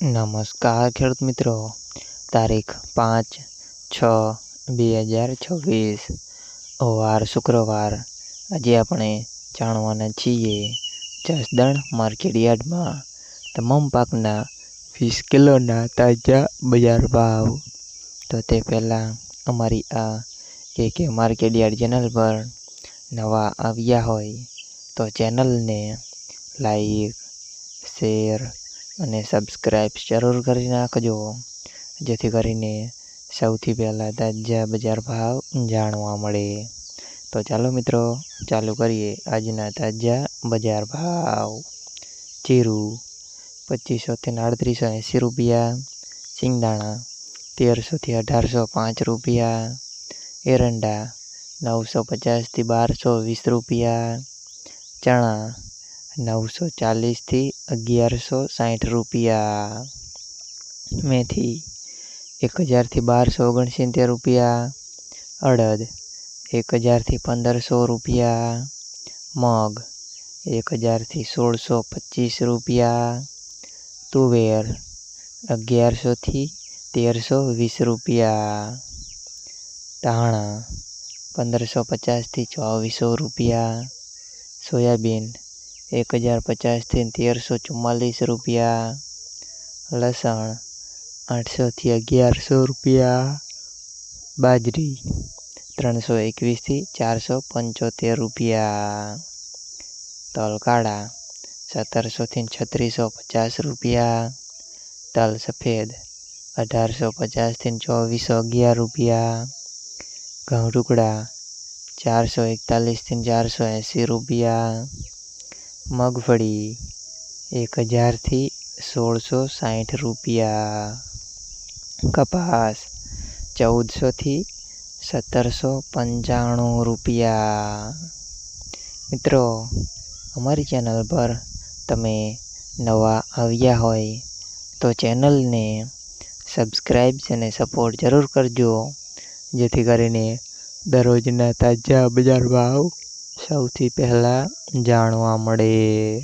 નમસ્કાર ખેડૂત મિત્રો, તારીખ 5/6/2026 વાર શુક્રવાર। આજે આપણે જાણવાના છીએ જસદણ માર્કેટયાર્ડમાં તમામ પાકના 20 કિલોના તાજા બજાર ભાવ। તો તે પહેલાં અમારી આ કે માર્કેટયાર્ડ ચેનલ પર નવા આવ્યા હોય તો ચેનલને લાઈક, શેર અને સબસ્ક્રાઈબ જરૂર કરી નાખજો, જેથી કરીને સૌથી પહેલાં તાજા બજાર ભાવ જાણવા મળે। તો ચાલો મિત્રો, ચાલુ કરીએ આજના તાજા બજાર ભાવ। જીરું 2500 થી 3880 રૂપિયા, સિંગદાણા 1300 થી 1805 રૂપિયા, એરંડા 950 થી 1220 રૂપિયા, ચણા 940 થી 1160 રૂપિયા, મેથી 1000 થી 1269 રૂપિયા, અડદ 1000 થી 1500 રૂપિયા, મગ 1000 થી 1625 રૂપિયા, તુવેર 1100 થી 1320 રૂપિયા, ધાણા 1550 થી 2400 રૂપિયા, સોયાબીન 1050 થી 1344 રૂપિયા, લસણ 800 થી 1100 રૂપિયા, બાજરી 321 થી 475 રૂપિયા, તલ કાળા 1700 થી 3650 રૂપિયા, તલ સફેદ 1850 થી 2411 રૂપિયા, ઘઉં ટુકડા 441 થી 480 રૂપિયા, મગફળી 1000 થી 1660 રૂપિયા, કપાસ 1400 થી 1795 રૂપિયા। મિત્રો, અમારી ચેનલ પર તમે નવા આવ્યા હોય તો ચેનલને સબસ્ક્રાઈબ અને સપોર્ટ જરૂર કરજો, જેથી કરીને દરરોજના તાજા બજાર ભાવ સૌથી પહેલાં જાણવા મળે।